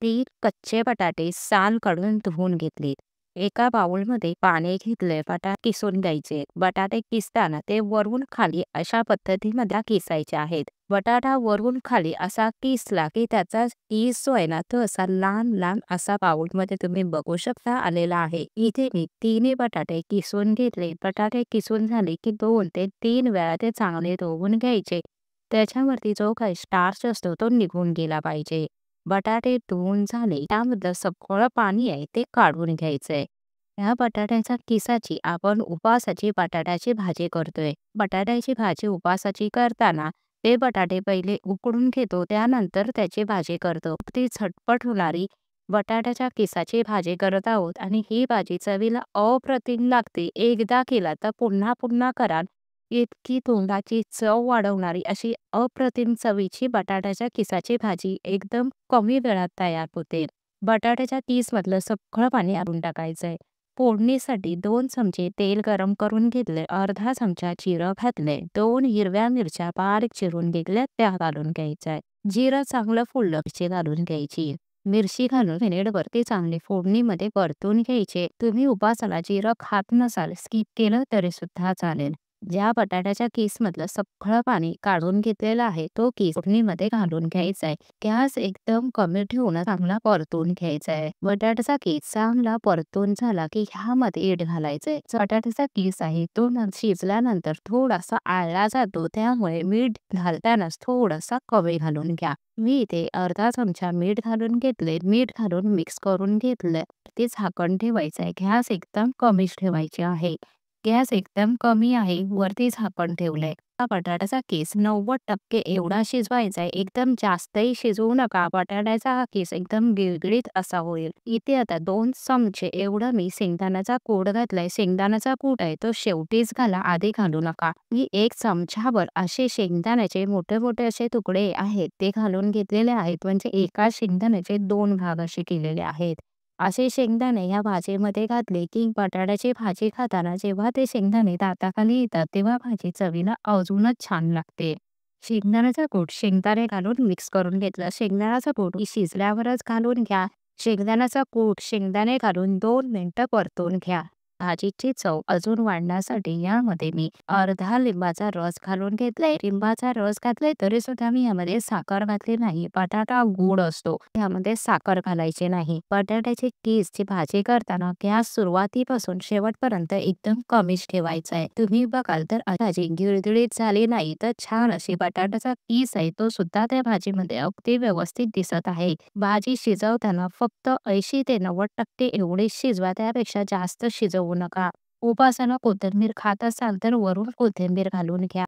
3 कच्चे बटाटे साल काढून धुवून घेतले. एका बाउलमध्ये पाणी घेतले. बटाटे किसून घ्यायचे. बटाटे किसताना ते वरून खाली अशा पद्धतीमध्ये किसायचे आहेत. बटाटा वरून खाली असा किसला की त्याचा किस जो आहे ना तो असा लहान लहान असा बाउलमध्ये तुम्ही बघू शकता आलेला आहे. इथे मी 3 बटाटे किसून घेतले. बटाटे किसून झाले की 2 ते 3 वेळा ते चांगले धुवून घ्यायचे. त्याच्यावरती जो काही स्टार्च असतो तो निघून गेला पाहिजे. बटाटे धुवून झाले त्यामधलं सगळं पाणी आहे ते काढून घ्यायचंय. ह्या बटाट्याच्या किसाची आपण उपासाची बटाट्याची भाजी करतोय. बटाट्याची भाजी उपासाची करताना ते बटाटे पहिले उकडून घेतो, त्यानंतर त्याची भाजी करतो. ती झटपट होणारी बटाट्याच्या किसाची भाजी करत आहोत आणि ही भाजी चवीला अप्रतिम लागते. एकदा केला तर पुन्हा पुन्हा करा. इतकी तोंडाची चव वाढवणारी अशी अप्रतिम चवीची बटाट्याच्या किसाची भाजी एकदम कमी वेळात तयार होते. बटाट्याच्या किसमधलं सगळं पाणी काढून टाकायचंय. फोडणीसाठी 2 चमचे तेल गरम करून घेतले. अर्धा चमचा जिरं घातले. 2 हिरव्या मिरच्या बारीक चिरून घेतल्या त्या घालून घ्यायच्या. जिरं चांगलं फुललं मिरची घालून घ्यायची. मिरची घालून मिनिटभर चांगली फोडणीमध्ये परतून घ्यायचे. तुम्ही उपासाला जिरं खात नसाल, स्किप केलं तरी सुद्धा चालेल. ज्या बटाट्याच्या किसमधलं सगळं पाणी काढून घेतलेलं आहे तो किस फोडणीमध्ये घालून घ्यायचा आहे. गॅस एकदम कमी ठेवून चांगला परतून घ्यायचा आहे. बटाट्याचा किस चांगला परतून झाला की ह्यामध्ये मीठ घालायचंय. बटाट्याचा किस आहे तो शिजल्यानंतर थोडासा आळला जातो, त्यामुळे मीठ घालतानाच थोडासा कमी घालून घ्या. मी इथे अर्धा चमचा मीठ घालून घेतले. मीठ घालून मिक्स करून घेतलं. ते झाकण ठेवायचं आहे. गॅस एकदम कमीच ठेवायचे आहे. गॅस एकदम कमी आहे, वरती झाकण ठेवलंय. हा बटाट्याचा किस 90% एवढा शिजवायचा आहे. एकदम जास्तही शिजवू नका. बटाट्याचा हा किस एकदम गिळगिळीत असा होईल. इथे आता 2 चमचे एवढा मी शेंगदाण्याचा कूट घातलाय. शेंगदाण्याचा कूट आहे तो शेवटीच घाला, आधी घालू नका. मी 1 चमचाभर असे शेंगदाण्याचे मोठे मोठे असे तुकडे आहेत ते घालून घेतलेले आहेत. म्हणजे एका शेंगदाण्याचे 2 भाग असे केलेले आहेत. असे शेंगदाणे ह्या भाजीमध्ये घातले की बटाट्याची भाजी खाताना जेव्हा ते शेंगदाणे दाताखाली येतात तेव्हा भाजी चवीला अजूनच छान लागते. शेंगदाण्याचा कूट शेंगदाणे घालून मिक्स करून घेतलं. शेंगदाण्याचा कूट शिजल्यावरच घालून घ्या. शेंगदाण्याचा कूट शेंगदाणे घालून 2 मिनिटं परतून घ्या. भाजीची चव अजून वाढण्यासाठी यामध्ये मी अर्धा लिंबाचा रस घालून घेतलाय. लिंबाचा रस घातलाय तरी सुद्धा मी यामध्ये साखर घातली नाही. बटाटा गोड असतो, यामध्ये साखर घालायची नाही. बटाट्याची किसची भाजी करताना गॅस सुरुवातीपासून शेवटपर्यंत एकदम कमीच ठेवायचा आहे. तुम्ही बघाल तर भाजी गिळगिळीत झाली नाही तर छान अशी बटाट्याचा किस आहे तो सुद्धा त्या भाजीमध्ये अगदी व्यवस्थित दिसत आहे. भाजी शिजवताना फक्त 80 ते 90% एवढी शिजवा, त्यापेक्षा जास्त शिजवू नका. उपासाला कोथिंबीर खात असाल तर वरून कोथिंबीर घालून घ्या.